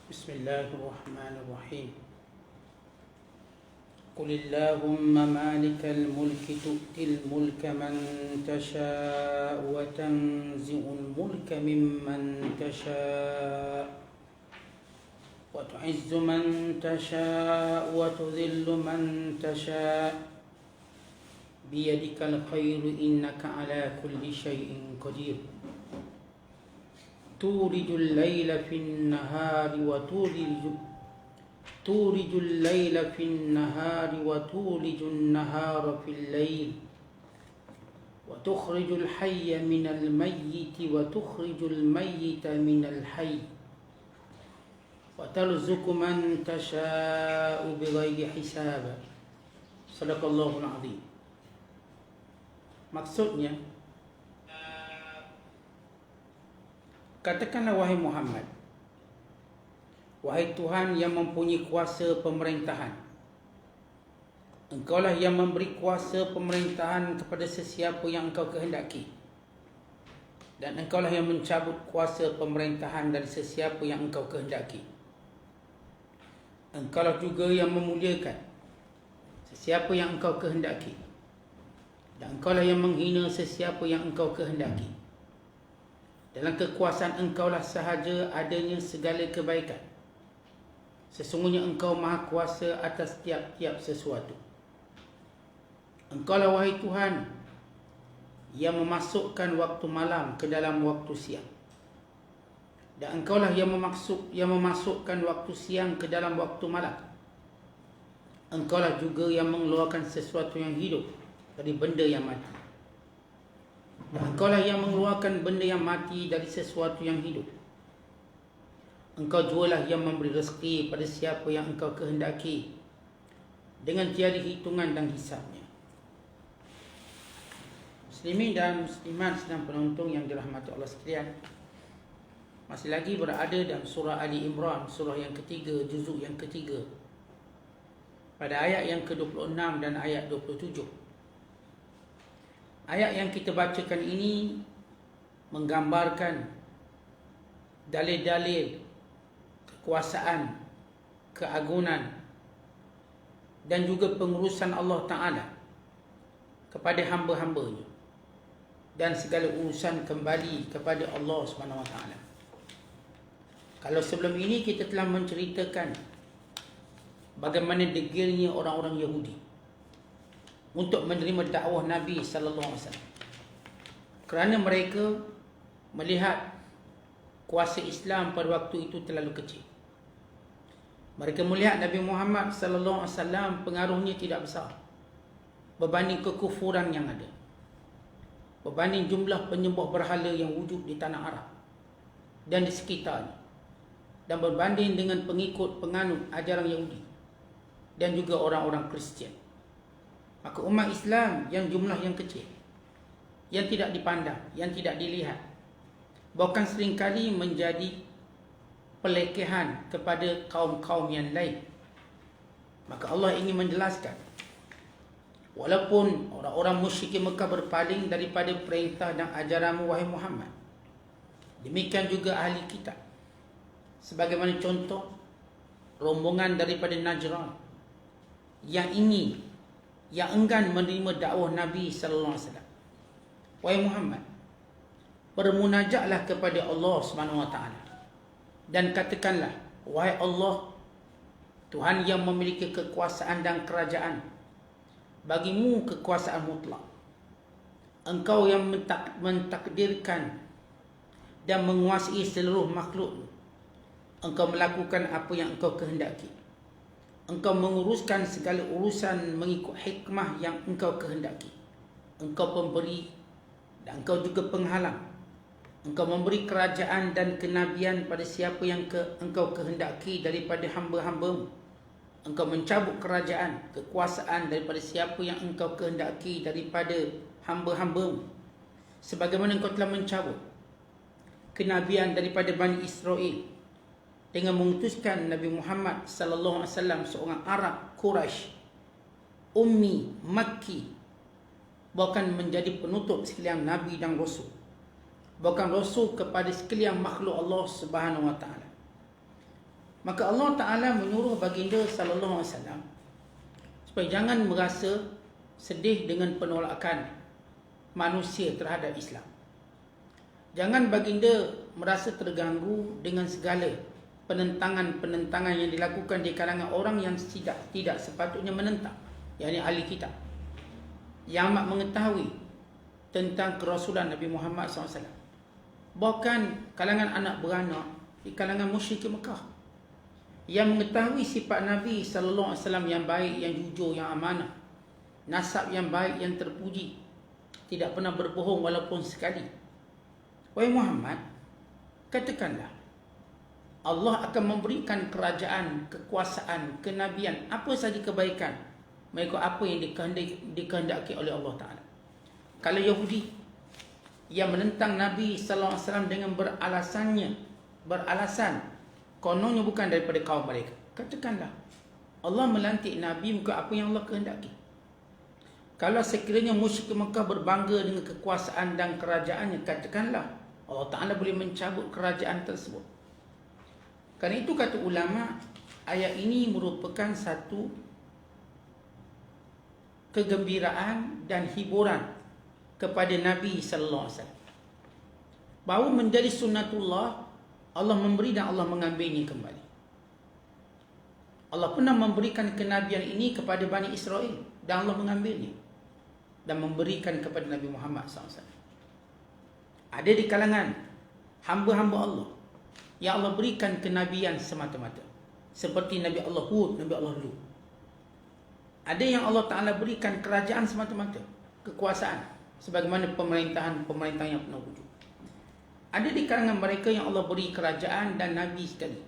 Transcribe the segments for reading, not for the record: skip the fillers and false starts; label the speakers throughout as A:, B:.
A: بسم الله الرحمن الرحيم. قل اللهم مالك الملك تؤتي الملك من تشاء وتنزع الملك ممن تشاء وتعز من تشاء وتذل من تشاء بيدك الخير إنك على كل شيء قدير. تولج الليل في النهار تولج الليل في النهار وتولج النهار في الليل وتخرج الحي من الميت وتخرج الميت من الحي وترزق من تشاء بغير حساب. Sadaqallahul Azim. Maksudnya, katakanlah wahai Muhammad, wahai Tuhan yang mempunyai kuasa pemerintahan, Engkaulah yang memberi kuasa pemerintahan kepada sesiapa yang Engkau kehendaki, dan Engkaulah yang mencabut kuasa pemerintahan dari sesiapa yang Engkau kehendaki. Engkaulah juga yang memuliakan sesiapa yang Engkau kehendaki, dan Engkaulah yang menghina sesiapa yang Engkau kehendaki. Dalam kekuasaan Engkaulah sahaja adanya segala kebaikan. Sesungguhnya Engkau maha kuasa atas tiap-tiap sesuatu. Engkaulah wahai Tuhan yang memasukkan waktu malam ke dalam waktu siang, dan Engkaulah yang memasukkan waktu siang ke dalam waktu malam. Engkaulah juga yang mengeluarkan sesuatu yang hidup dari benda yang mati, dan Engkaulah yang mengeluarkan benda yang mati dari sesuatu yang hidup. Engkau jualah yang memberi rezeki pada siapa yang Engkau kehendaki dengan tiada hitungan dan hisabnya. Muslimin dan muslimat sedang penonton yang dirahmati Allah sekalian, masih lagi berada dalam surah Ali Imran, surah yang ketiga, juzuk yang ketiga, pada ayat yang ke-26 dan ayat 27. Ayat yang kita bacakan ini menggambarkan dalil-dalil kekuasaan, keagungan dan juga pengurusan Allah Ta'ala kepada hamba-hambanya, dan segala urusan kembali kepada Allah SWT. Kalau sebelum ini kita telah menceritakan bagaimana degilnya orang-orang Yahudi untuk menerima dakwah Nabi sallallahu alaihi wasallam, kerana mereka melihat kuasa Islam pada waktu itu terlalu kecil. Mereka melihat Nabi Muhammad sallallahu alaihi wasallam pengaruhnya tidak besar berbanding kekufuran yang ada, berbanding jumlah penyembah berhala yang wujud di tanah Arab dan di sekitarnya, dan berbanding dengan pengikut penganut ajaran Yahudi dan juga orang-orang Kristian. Maka umat Islam yang jumlah yang kecil, yang tidak dipandang, yang tidak dilihat, bahkan seringkali menjadi pelekehan kepada kaum-kaum yang lain. Maka Allah ingin menjelaskan, walaupun orang-orang musyrikin Mekah berpaling daripada perintah dan ajaranmu wahai Muhammad, demikian juga ahli kitab. Sebagaimana contoh rombongan daripada Najran yang enggan menerima dakwah Nabi sallallahu alaihi wasallam. Wahai Muhammad, bermunajatlah kepada Allah Subhanahu wa taala dan katakanlah, wahai Allah, Tuhan yang memiliki kekuasaan dan kerajaan, bagimu kekuasaan mutlak. Engkau yang mentakdirkan dan menguasai seluruh makhluk. Engkau melakukan apa yang Engkau kehendaki. Engkau menguruskan segala urusan mengikut hikmah yang Engkau kehendaki. Engkau pemberi dan Engkau juga penghalang. Engkau memberi kerajaan dan kenabian pada siapa yang Engkau kehendaki daripada hamba-hambamu. Engkau mencabut kerajaan, kekuasaan daripada siapa yang Engkau kehendaki daripada hamba-hambamu, sebagaimana Engkau telah mencabut kenabian daripada Bani Israel dengan mengutuskan Nabi Muhammad sallallahu alaihi wasallam, seorang Arab Quraisy, ummi Makki, bahkan menjadi penutup sekalian Nabi dan Rasul. bahkan rasul kepada sekalian makhluk Allah Subhanahu wa taala. Maka Allah Ta'ala menyuruh baginda sallallahu alaihi wasallam supaya jangan merasa sedih dengan penolakan manusia terhadap Islam. Jangan baginda merasa terganggu dengan segala penentangan-penentangan yang dilakukan di kalangan orang yang tidak sepatutnya menentang, yakni ahli kitab, yang amat mengetahui tentang kerasulan Nabi Muhammad SAW. Bahkan kalangan anak beranak di kalangan musyrik Mekah yang mengetahui sifat Nabi SAW yang baik, yang jujur, yang amanah, nasab yang baik, yang terpuji, tidak pernah berbohong walaupun sekali. Wahai Muhammad, katakanlah, Allah akan memberikan kerajaan, kekuasaan, kenabian, apa saja kebaikan mengikut apa yang dikehendaki oleh Allah Ta'ala. Kalau Yahudi yang menentang Nabi SAW dengan beralasan kononnya bukan daripada kaum mereka, katakanlah Allah melantik Nabi mengikut apa yang Allah kehendaki. Kalau sekiranya musyrik Mekah berbangga dengan kekuasaan dan kerajaannya, katakanlah Allah Ta'ala boleh mencabut kerajaan tersebut. Kerana itu kata ulama, ayat ini merupakan satu kegembiraan dan hiburan kepada Nabi sallallahu alaihi wasallam. Bahawa menjadi sunnatullah, Allah memberi dan Allah mengambilnya kembali. Allah pernah memberikan kenabian ini kepada Bani Israel dan Allah mengambilnya dan memberikan kepada Nabi Muhammad SAW. Ada di kalangan hamba-hamba Allah yang Allah berikan kenabian semata-mata, seperti Nabi Allah Hud, Nabi Allah Lut. Ada yang Allah Ta'ala berikan kerajaan semata-mata, kekuasaan, sebagaimana pemerintahan yang pernah wujud. Ada di kalangan mereka yang Allah beri kerajaan dan Nabi sekali,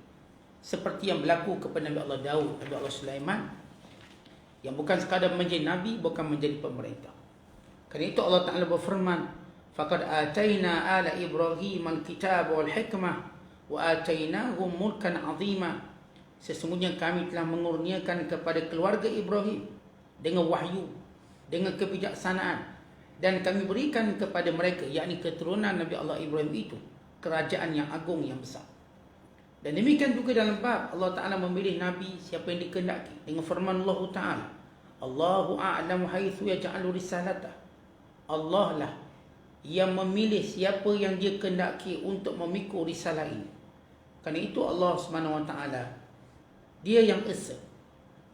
A: seperti yang berlaku kepada Nabi Allah Daud, Nabi Allah Sulaiman, yang bukan sekadar menjadi Nabi, bukan menjadi pemerintah. Kerana itu Allah Ta'ala berfirman, faqad atayna ala Ibrahim al-kitab wal-hikmah wa atainahum mulkan azima. Sesungguhnya kami telah mengurniakan kepada keluarga Ibrahim dengan wahyu, dengan kebijaksanaan, dan kami berikan kepada mereka, yakni keturunan Nabi Allah Ibrahim itu, kerajaan yang agung, yang besar. Dan demikian juga dalam bab Allah Ta'ala memilih Nabi siapa yang dikehendaki dengan firman Allah Ta'ala, Allahu a'lamu haitsu yaj'alu risalatah. Allah lah yang memilih siapa yang dia kehendaki untuk memikul risalah ini. Kerana itu Allah SWT, dia yang esa,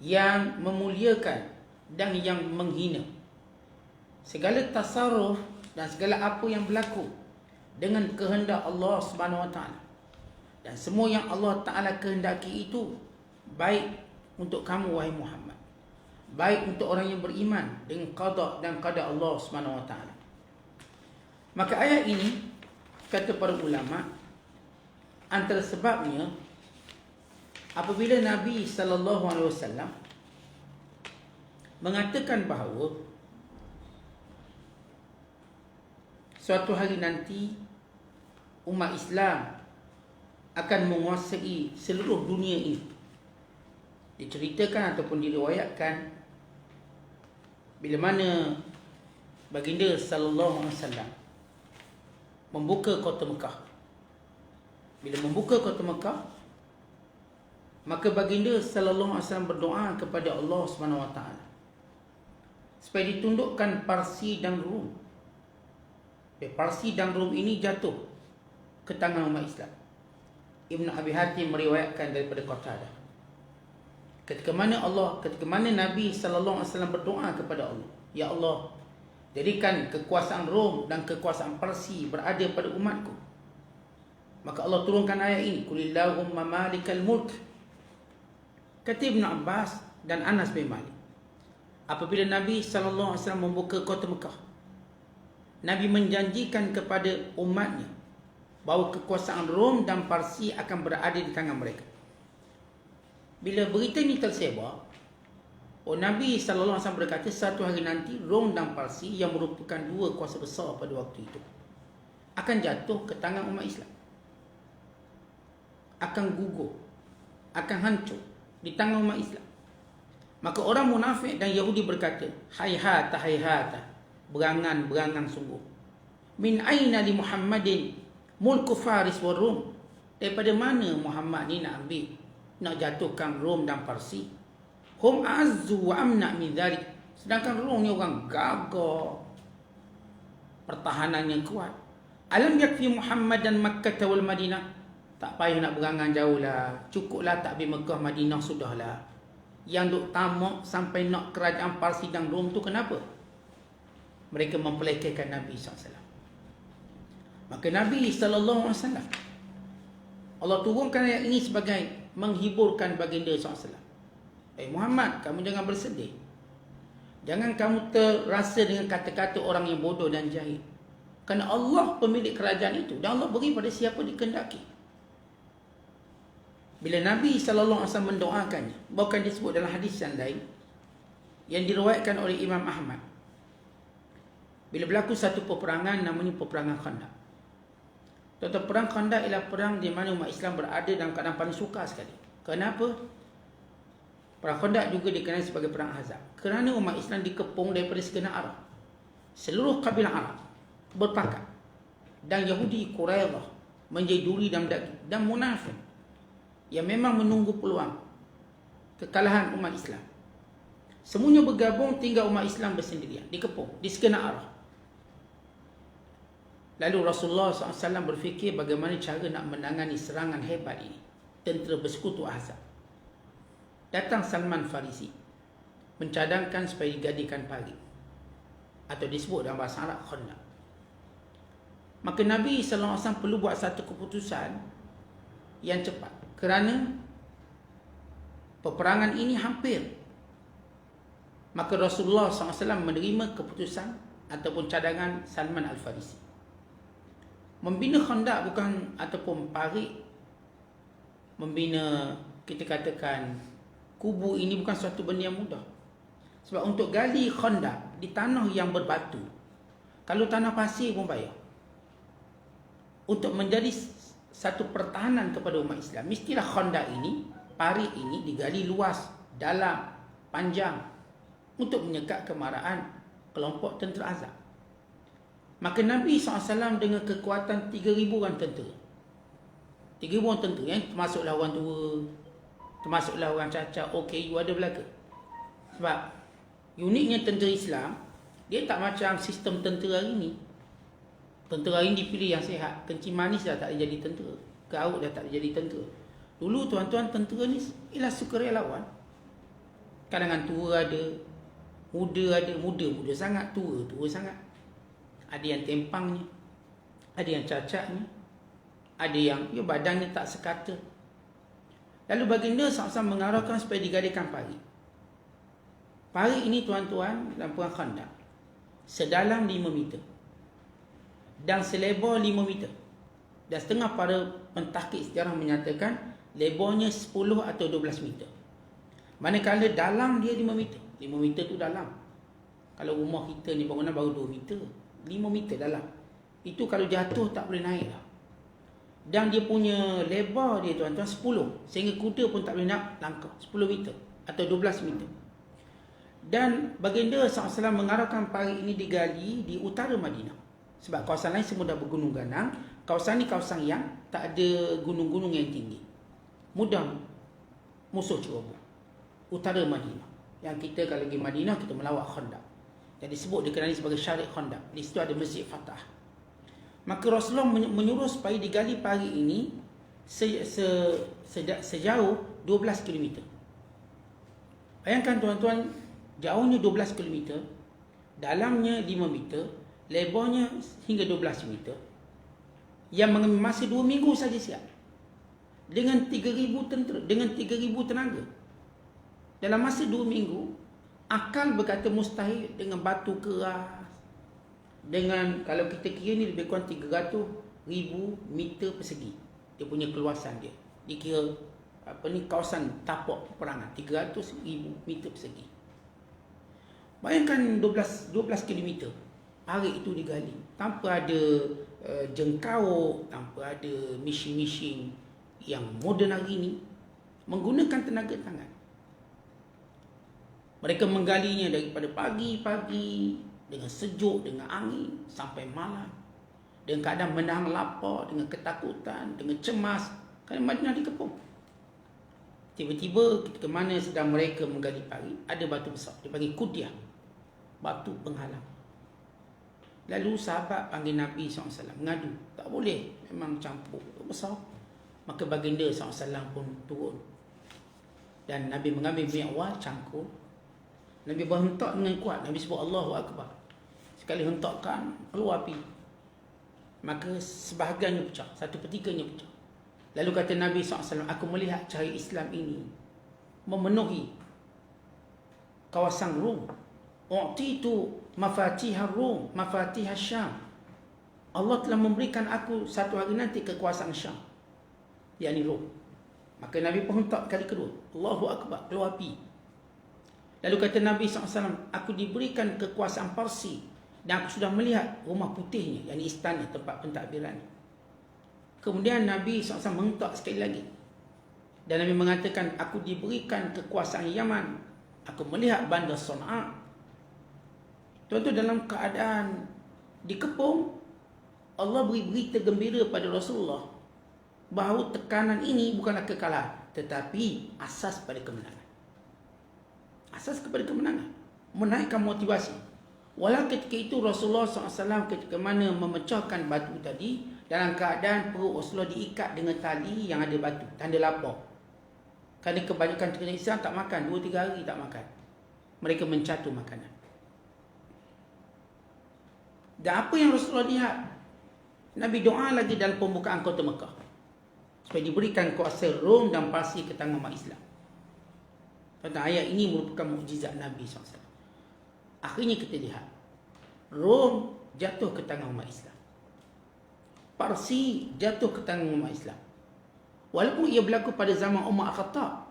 A: yang memuliakan dan yang menghina. Segala tasarruf dan segala apa yang berlaku dengan kehendak Allah SWT, dan semua yang Allah Ta'ala kehendaki itu baik untuk kamu wahai Muhammad, baik untuk orang yang beriman dengan qada dan qadar Allah SWT. Maka ayat ini, kata para ulama, antara sebabnya apabila Nabi SAW mengatakan bahawa suatu hari nanti umat Islam akan menguasai seluruh dunia ini. Diceritakan ataupun diriwayatkan bila mana baginda sallallahu alaihi wasallam membuka kota Mekah. Bila membuka kota Mekah, maka baginda sallallahu alaihi wasallam berdoa kepada Allah Subhanahu wa taala supaya ditundukkan Parsi dan Rum. Parsi dan Rum ini jatuh ke tangan umat Islam. Ibn Abi Hatim meriwayatkan daripada Qatadah, ketika mana Nabi sallallahu alaihi wasallam berdoa kepada Allah, ya Allah, jadikan kekuasaan Rom dan kekuasaan Parsi berada pada umatku. Maka Allah turunkan ayat ini, Qulillahumma malikal mulk. Kata Ibn Abbas dan Anas bin Malik, apabila Nabi SAW membuka kota Mekah, Nabi menjanjikan kepada umatnya bahawa kekuasaan Rom dan Parsi akan berada di tangan mereka. Bila berita ini tersebar, Nabi SAW berkata, satu hari nanti Rom dan Parsi, yang merupakan dua kuasa besar pada waktu itu, akan jatuh ke tangan umat Islam, akan gugur, akan hancur di tangan umat Islam. Maka orang munafik dan Yahudi berkata, hayhata hayhata, berangan sungguh, min aina li Muhammadin mulku Faris wa Rum, daripada mana Muhammad ni nak ambil nak jatuhkan Rom dan Parsi. Hum azzu wa amna min dhalik. Sedangkan Rom ni orang gagah, pertahanan yang kuat. Alam yakfi Muhammad dan Makkah wal Madinah. Tak payah nak berangan jauh lah. Cukuplah takbir Mekah Madinah sudahlah. Yang duk tamak sampai nak kerajaan Parsi dan Rom tu kenapa? Mereka mempelekehkan Nabi SAW. Maka Nabi SAW, Allah turunkan ayat ini sebagai menghiburkan baginda SAW. Muhammad, kamu jangan bersedih. Jangan kamu terasa dengan kata-kata orang yang bodoh dan jahil. Kerana Allah pemilik kerajaan itu, dan Allah beri pada siapa dikehendaki. Bila Nabi SAW mendoakannya, bahkan disebut dalam hadis yang lain yang diriwayatkan oleh Imam Ahmad, bila berlaku satu peperangan namanya peperangan Khandaq. Tuan-tuan, perang Khandaq ialah perang di mana umat Islam berada dalam keadaan paling sukar sekali. Kenapa? Perang Khandaq juga dikenali sebagai perang Ahzab. Kerana umat Islam dikepung daripada segenap arah. Seluruh kabilah Arab berpakat, dan Yahudi Quraidah menjadi duri dan daging, dan munafik yang memang menunggu peluang kekalahan umat Islam. Semuanya bergabung, tinggal umat Islam bersendirian, dikepung di segenap arah. Lalu Rasulullah SAW berfikir bagaimana cara nak menangani serangan hebat ini. Tentera bersekutu Ahzab. Datang Salman Farisi, mencadangkan supaya digadikan parit, atau disebut dalam bahasa Arab Khandaq. Maka Nabi SAW perlu buat satu keputusan yang cepat, kerana peperangan ini hampir. Maka Rasulullah SAW menerima keputusan ataupun cadangan Salman Al-Farisi. Membina Khandaq bukan ataupun parit, membina, kita katakan, kubu ini bukan suatu benda yang mudah. Sebab untuk gali Khandaq di tanah yang berbatu, kalau tanah pasir pun payah. Untuk menjadi satu pertahanan kepada umat Islam, mestilah Khandaq ini, parit ini digali luas, dalam, panjang, untuk menyekat kemarahan kelompok tentera Ahzab. Maka Nabi SAW dengan kekuatan 3,000 orang tentera, 3,000 orang tentera, yang termasuklah orang tua, termasuklah orang cacat, OKU ada belaka. Sebab uniknya tentera Islam, dia tak macam sistem tentera hari ni. Tentera hari ni dipilih yang sihat. Kencing manis dah tak boleh jadi tentera, gaut dah tak boleh jadi tentera. Dulu tuan-tuan, tentera ni ialah sukarelawan. Kalangan tua ada, muda ada, muda sangat, tua sangat. Ada yang tempangnya, ada yang cacatnya, ada yang badannya tak sekata. Lalu baginda SAW mengarahkan supaya digadikan parit. Parit ini tuan-tuan, dalam perang Khandaq, sedalam 5 meter dan selebar 5 meter. Dan setengah para pentahqiq sejarah menyatakan lebarnya 10 atau 12 meter. Manakala dalam dia 5 meter. 5 meter tu dalam. Kalau rumah kita ni bangunan baru 2 meter, 5 meter dalam. Itu kalau jatuh tak boleh naik lah. Dan dia punya lebar dia tuan-tuan 10, sehingga kuda pun tak boleh nak langkah 10 meter atau 12 meter. Dan baginda SAW mengarahkan parit ini digali di utara Madinah. Sebab kawasan lain semua dah bergunung ganang. Kawasan ni kawasan yang tak ada gunung-gunung yang tinggi, mudah musuh ceroboh. Utara Madinah, yang kita kalau pergi Madinah, kita melawat Khandaq. Jadi disebut dikenali sebagai Syariq Khandaq. Di situ ada Masjid Fatah. Maka Rasulullah menyuruh supaya digali parit ini sejauh 12 km. Bayangkan tuan-tuan, jauhnya 12 km, dalamnya 5 meter, lebarnya hingga 12 meter, yang mengambil masa 2 minggu saja siap. Dengan 3,000 tentera, dengan 3,000 tenaga. Dalam masa 2 minggu, akal berkata mustahil dengan batu keras. Dengan, kalau kita kira ni lebih kurang 300,000 meter persegi. Dia punya keluasan dia. Dikira kawasan tapak peperangan 300,000 meter persegi. Bayangkan 12 km parit itu digali tanpa ada jengkau, tanpa ada mesin-mesin yang moden hari ini, menggunakan tenaga tangan. Mereka menggalinya daripada pagi-pagi dengan sejuk, dengan angin, sampai malam, dengan keadaan menahan lapar, dengan ketakutan, dengan cemas, kerana Madinah dikepung. Tiba-tiba ketika mana sedang mereka menggali pari, ada batu besar, dipanggil Qudyah, batu penghalang. Lalu sahabat panggil Nabi SAW, mengadu, tak boleh, memang campur, besar. Maka baginda SAW pun turun. Dan Nabi mengambil minyak wal, cangkul. Nabi berhentak dengan kuat, Nabi sebut Allahu Akbar. Sekali hentakkan, keluar api. Maka sebahagiannya pecah, 1/3 pecah. Lalu kata Nabi SAW, aku melihat cahaya Islam ini memenuhi kawasan Rum. U'titu mafatihar Rum, mafatihar Syam. Allah telah memberikan aku satu hari nanti kekuasaan Syam, yakni Rum. Maka Nabi penghentak kali kedua, Allahu Akbar, keluar api. Lalu kata Nabi SAW, aku diberikan kekuasaan Parsi dan aku sudah melihat rumah putihnya, yakni istana, tempat pentadbiran. Kemudian Nabi SAW menghentak sekali lagi. Dan Nabi mengatakan, aku diberikan kekuasaan Yaman. Aku melihat bandar Sana'a. Tuan-tuan, dalam keadaan dikepung, Allah beri berita gembira pada Rasulullah bahawa tekanan ini bukanlah kekalahan, tetapi asas pada kemenangan. Asas kepada kemenangan, menaikkan motivasi. Walau ketika itu Rasulullah SAW ketika mana memecahkan batu tadi, dalam keadaan perut Rasulullah diikat dengan tali yang ada batu, tanda lapar. Kerana kebanyakan terkena Islam tak makan, 2-3 hari tak makan. Mereka mencatur makanan. Dan apa yang Rasulullah lihat? Nabi doa lagi dalam pembukaan kota Mekah, supaya diberikan kuasa Rom dan Parsi ke tangan umat Islam. Tentang ayat ini merupakan mukjizat Nabi SAW. Akhirnya kita lihat, Rom jatuh ke tangan umat Islam, Parsi jatuh ke tangan umat Islam. Walaupun ia berlaku pada zaman Umar Al-Khattab.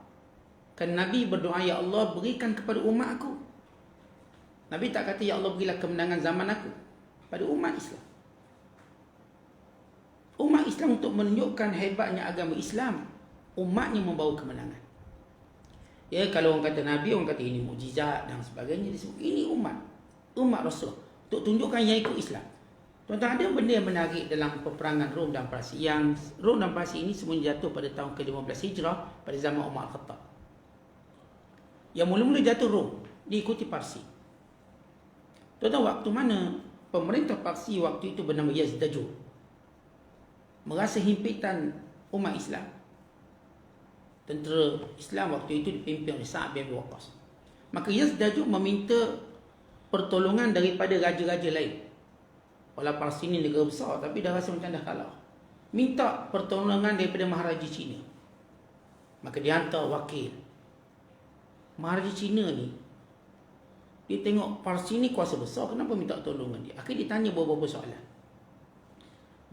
A: Kan Nabi berdoa, ya Allah berikan kepada umat aku. Nabi tak kata, ya Allah berilah kemenangan zaman aku. Pada umat Islam. Umat Islam untuk menunjukkan hebatnya agama Islam, umatnya membawa kemenangan. Ya, kalau orang kata Nabi, orang kata ini mukjizat dan sebagainya. Ini umat Rasul, untuk tunjukkan yang ikut Islam. Tuan-tuan, ada benda yang menarik dalam peperangan Rom dan Parsi. Yang Rom dan Parsi ini semuanya jatuh pada tahun ke-15 Hijrah, pada zaman Umar Al-Khattab. Yang mula-mula jatuh Rom, diikuti Parsi. Tuan-tuan, waktu mana pemerintah Parsi waktu itu bernama Yazdajur merasa himpitan umat Islam, tentera Islam waktu itu dipimpin oleh Sa'ad bin Abi Waqqas, maka Yazdajur meminta pertolongan daripada raja-raja lain. Walau Parsi ini negara besar, tapi dah rasa macam dah kalah. Minta pertolongan daripada Maharaja Cina. Maka dia hantar wakil. Maharaja Cina ni, dia tengok Parsi ni kuasa besar, kenapa minta pertolongan dia? Akhirnya dia tanya beberapa soalan.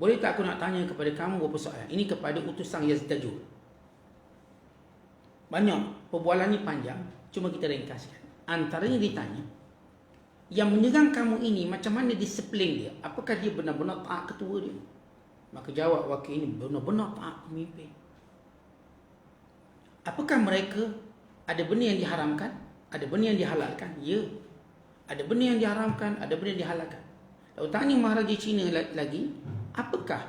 A: Boleh tak aku nak tanya kepada kamu beberapa soalan? Ini kepada utusan Yazdajur. Banyak, perbualan ni panjang, cuma kita ringkaskan. Antaranya ditanya, yang menyerang kamu ini macam mana disiplin dia? Apakah dia benar-benar taat ketua dia? Maka jawab wakil ini, benar-benar taat pemimpin. Apakah mereka ada benda yang diharamkan, ada benda yang dihalalkan? Ya. Ada benda yang diharamkan, ada benda yang dihalalkan. Lalu tanya Maharaja Cina lagi, apakah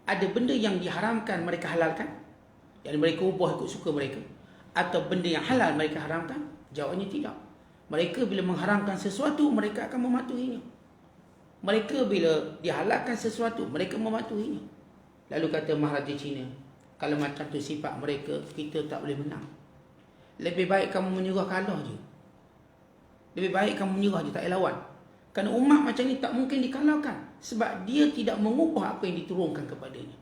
A: ada benda yang diharamkan mereka halalkan? Yang mereka ubah ikut suka mereka? Atau benda yang halal mereka haramkan? Jawabnya tidak. Mereka bila mengharamkan sesuatu, mereka akan mematuhinya. Mereka bila dihalalkan sesuatu, mereka mematuhinya. Lalu kata Maharaja Cina, kalau macam tu sifat mereka, kita tak boleh menang. Lebih baik kamu menyerah kalah je. Lebih baik kamu menyerah je, tak payah lawan. Kerana umat macam ni tak mungkin dikalahkan, sebab dia tidak mengubah apa yang diturunkan kepadanya.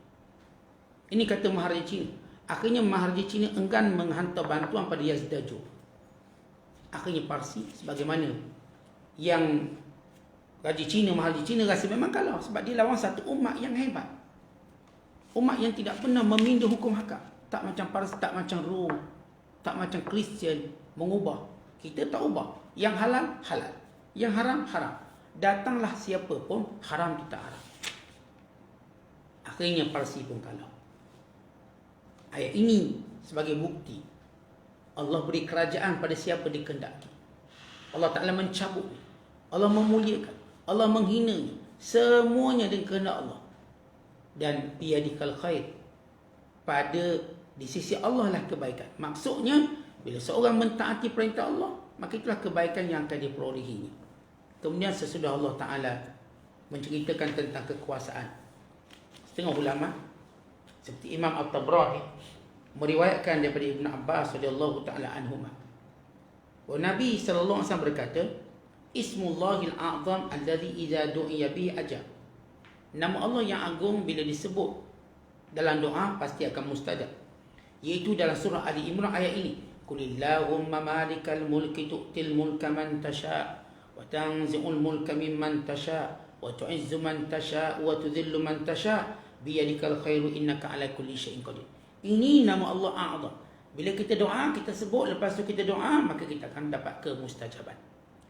A: Ini kata Maharaja Cina. Akhirnya Maharaja Cina enggan menghantar bantuan pada Yazdajur. Akhirnya Parsi, sebagaimana yang Raja Cina, Maharaja Cina rasa memang kalah, sebab dia lawan satu umat yang hebat. Umat yang tidak pernah meminda hukum hakam. Tak macam Parsi, tak macam Rom, tak macam Kristian mengubah. Kita tak ubah. Yang halal, halal. Yang haram, haram. Datanglah siapa pun, haram kita haram. Akhirnya Parsi pun kalah. Ayat ini sebagai bukti Allah beri kerajaan pada siapa dikehendaki. Allah Ta'ala mencabut, Allah memuliakan, Allah menghinanya. Semuanya dengan kehendak Allah. Dan biyadikal khair, pada Di sisi Allah lah kebaikan. Maksudnya, bila seorang mentaati perintah Allah, maka itulah kebaikan yang akan diperolehinya. Kemudian sesudah Allah Ta'ala menceritakan tentang kekuasaan, setengah ulama seperti Imam At-Tabrani meriwayatkan daripada Ibn Abbas radhiyallahu ta'ala anhuma, bahawa Nabi sallallahu alaihi wasallam berkata, Ismullahil a'zam alladhi idza du'iya bihi ajab. Nama Allah yang agung bila disebut dalam doa pasti akan mustajab. Iaitu dalam surah Ali Imran ayat ini, Qulillahumma malikal mulki tu'til mulka man tasha' wa tanzi'ul mulka mimman tasha' wa tu'izzu man tasha' wa tudhillu man tasha' biyadikal khairu innaka ala kulli syai'in qadir. Ini nama Allah A'zam. Bila kita doa, kita sebut, lepas tu kita doa, maka kita akan dapat kemustajaban.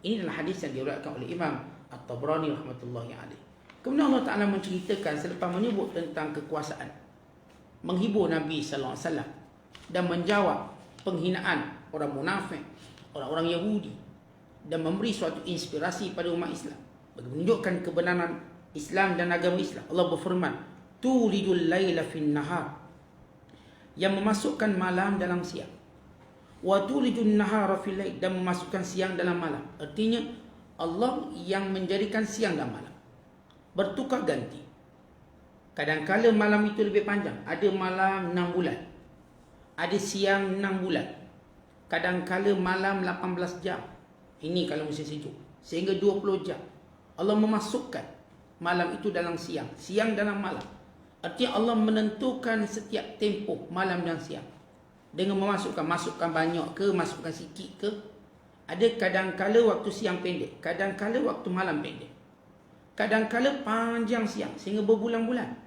A: Ini adalah hadis yang diriwayatkan oleh Imam At-Tabrani rahmatullahi alaih. Kemudian Allah Ta'ala menceritakan selepas menyebut tentang kekuasaan, menghibur Nabi sallallahu alaihi wasallam dan menjawab penghinaan orang munafik, orang-orang Yahudi, dan memberi suatu inspirasi pada umat Islam bagi menunjukkan kebenaran Islam dan agama Islam. Allah berfirman, tulijul laila fin nahar, yang memasukkan malam dalam siang, wa tulijun nahara fil lail, dan memasukkan siang dalam malam. Artinya Allah yang menjadikan siang dan malam bertukar ganti. Kadang-kala malam itu lebih panjang, ada malam 6 bulan, ada siang 6 bulan, kadang-kala malam 18 jam. Ini kalau musim sejuk, sehingga 20 jam. Allah memasukkan malam itu dalam siang, siang dalam malam. Artinya Allah menentukan setiap tempoh malam dan siang dengan masukkan banyak ke, masukkan sikit ke. Ada kadang-kala waktu siang pendek, kadang-kala waktu malam pendek, kadang-kala panjang siang sehingga berbulan-bulan.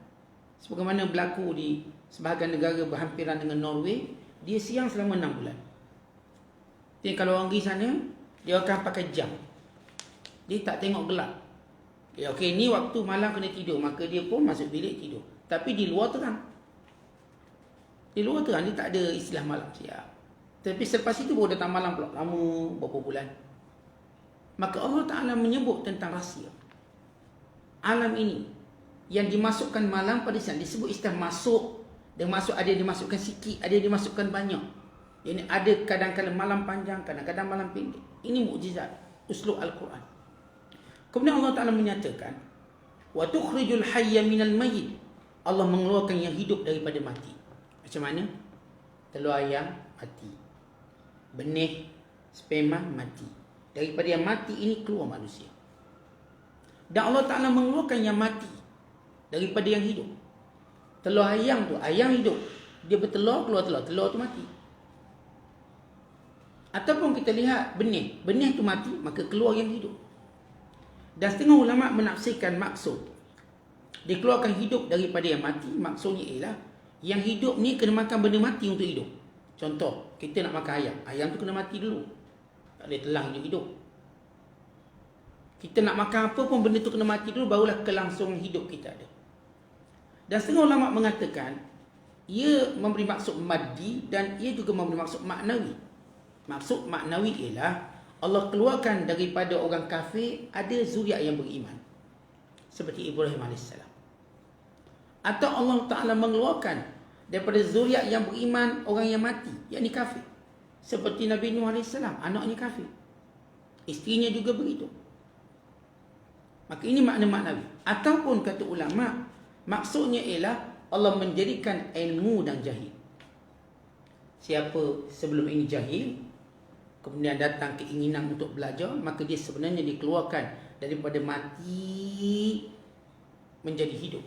A: Sebagaimana berlaku di sebahagian negara berhampiran dengan Norway, dia siang selama 6 bulan. Jadi kalau orang pergi sana, dia akan pakai jam. Dia tak tengok gelap. Ya, okey, ni waktu malam kena tidur, maka dia pun masuk bilik tidur. Tapi di luar terang. Di luar terang, dia tak ada istilah malam siap. Tapi selepas itu baru datang malam pula, lama berapa bulan. Maka Allah Ta'ala menyebut tentang rahsia alam ini yang dimasukkan malam pada siang. Disebut istilah masuk. Dan masuk, ada yang dimasukkan sikit, ada yang dimasukkan banyak. Yang ada kadang-kadang malam panjang, kadang-kadang malam pendek. Ini mukjizat uslub Al-Quran. Kemudian Allah Ta'ala menyatakan, wa tukhrijul hayya minal mayyit, Allah mengeluarkan yang hidup daripada mati. Macam mana? Telur ayam mati, benih sperma mati. Daripada yang mati ini keluar manusia. Dan Allah Ta'ala mengeluarkan yang mati daripada yang hidup. Telur ayam tu, ayam hidup, dia bertelur, keluar telur, telur tu mati. Ataupun kita lihat benih, benih tu mati, maka keluar yang hidup. Dan setengah ulama menafsirkan maksud dikeluarkan hidup daripada yang mati, maksudnya ialah yang hidup ni kena makan benda mati untuk hidup. Contoh, kita nak makan ayam, ayam tu kena mati dulu, tak boleh telang hidup. Kita nak makan apa pun, benda tu kena mati dulu, barulah kelangsungan hidup kita ada. Dan setengah ulama mengatakan ia memberi maksud maddi dan ia juga memberi maksud maknawi. Maksud maknawi ialah Allah keluarkan daripada orang kafir ada zuriat yang beriman, seperti Ibrahim AS. Atau Allah Ta'ala mengeluarkan daripada zuriat yang beriman orang yang mati, yakni kafir, seperti Nabi Nuh AS, anaknya kafir, isterinya juga begitu. Maka ini makna maknawi. Ataupun kata ulama, maksudnya ialah Allah menjadikan ilmu dan jahil. Siapa sebelum ini jahil, kemudian datang keinginan untuk belajar, maka dia sebenarnya dikeluarkan daripada mati menjadi hidup.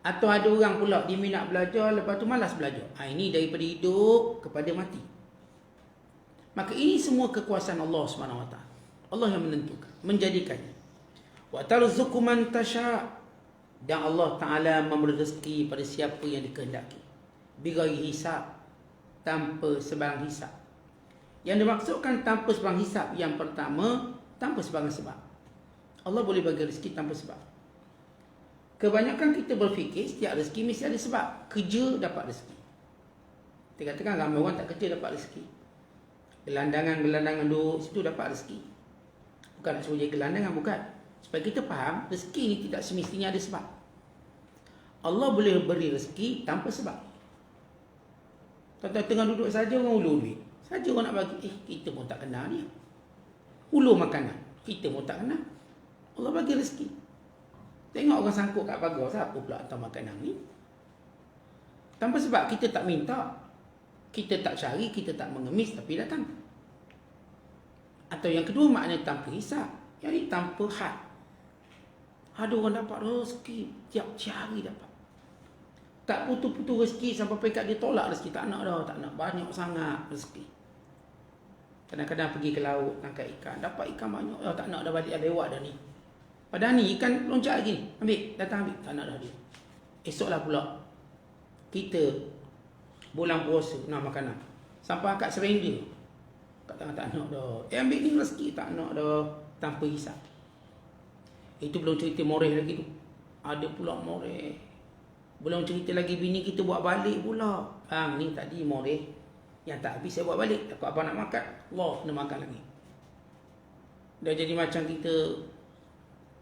A: Atau ada orang pula dia minat belajar, lepas tu malas belajar. Ini daripada hidup kepada mati. Maka ini semua kekuasaan Allah SWT. Allah yang menentukan, menjadikannya. Wa tarzuqu man tasha', dan Allah Ta'ala memberi rezeki pada siapa yang dikehendaki. Bighairi hisab, tanpa sebarang hisab. Yang dimaksudkan tanpa sebarang hisab, yang pertama, tanpa sebarang sebab. Allah boleh bagi rezeki tanpa sebab. Kebanyakan kita berfikir setiap rezeki mesti ada sebab. Kerja dapat rezeki. Kita katakan ramai orang tak kerja dapat rezeki. Gelandangan duduk situ dapat rezeki. Bukan nak suruh jadi gelandangan, bukan. Supaya kita faham, rezeki ni tidak semestinya ada sebab. Allah boleh beri rezeki tanpa sebab. Tuan-tuan tengah duduk saja orang ulur duit. Saja orang nak bagi, kita pun tak kenal dia. Ulur makanan, kita pun tak kenal. Allah bagi rezeki. Tengok orang sangkut kat pagar, siapa pula hantar makanan ni? Tanpa sebab kita tak minta. Kita tak cari, kita tak mengemis, tapi datang. Atau yang kedua makna tanpa hisap. Yang ni tanpa had. Ada orang dapat rezeki, tiap hari dapat. Tak putus-putus rezeki sampai pekat dia tolak rezeki. Tak nak dah, tak nak. Banyak sangat rezeki. Kadang-kadang pergi ke laut, tangkap ikan. Dapat ikan banyak. Tak nak dah balik, dah lewat dah ni. Padahal ni ikan loncat lagi ni. Ambil, datang ambil. Tak nak dah dia. Esoklah pula. Kita bulan puasa nak makanan. Sampai akak sering dia. Kata tak nak dah. Ambil ni rezeki, tak nak dah. Tanpa hisap. Itu belum cerita moreh lagi tu. Ada pula moreh. Belum cerita lagi bini kita buat balik pula. Ni tadi moreh. Yang tak habis saya buat balik. Takut abang nak makan. Allah kena makan lagi. Dah jadi macam kita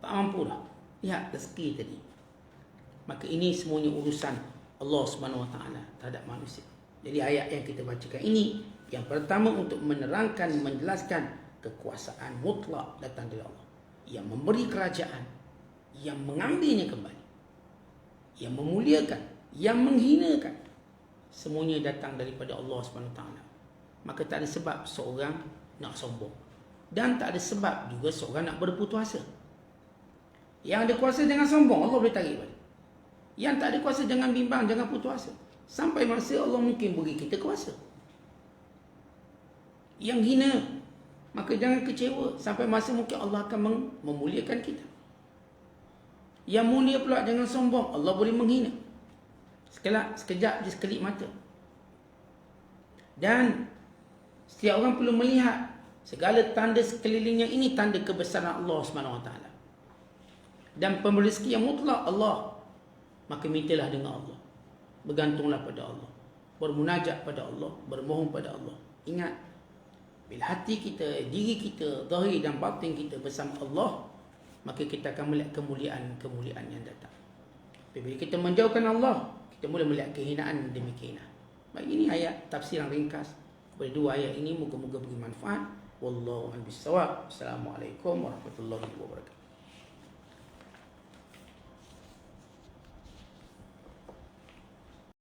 A: tak mampu dah. Lihat rezeki tadi. Maka ini semuanya urusan Allah SWT terhadap manusia. Jadi ayat yang kita bacakan ini, yang pertama untuk menerangkan, menjelaskan kekuasaan mutlak datang dari Allah. Yang memberi kerajaan, yang mengambilnya kembali, yang memuliakan, yang menghinakan, semuanya datang daripada Allah SWT. Maka tak ada sebab seorang nak sombong. Dan tak ada sebab juga seorang nak berputus asa. Yang ada kuasa jangan sombong, Allah boleh tarik balik. Yang tak ada kuasa jangan bimbang, jangan putus asa. Sampai masa Allah mungkin beri kita kuasa. Yang hina, maka jangan kecewa. Sampai masa mungkin Allah akan memuliakan kita. Yang mulia pula jangan sombong, Allah boleh menghina. Sekejap je, sekelip mata. Dan setiap orang perlu melihat segala tanda sekelilingnya ini tanda kebesaran Allah SWT. Dan pemberi rezeki yang mutlak Allah. Maka mintalah dengan Allah. Bergantunglah pada Allah. Bermunajat pada Allah. Bermohon pada Allah. Ingat, bila hati kita, diri kita, zahir dan batin kita bersama Allah, maka kita akan melihat kemuliaan-kemuliaan yang datang. Bila kita menjauhkan Allah, kita mula melihat kehinaan demi kehinaan. Baik, ini ayat tafsir yang ringkas. Pada dua ayat ini, moga-moga beri manfaat. Wallahu a'lam bishawab. Assalamualaikum warahmatullahi wabarakatuh.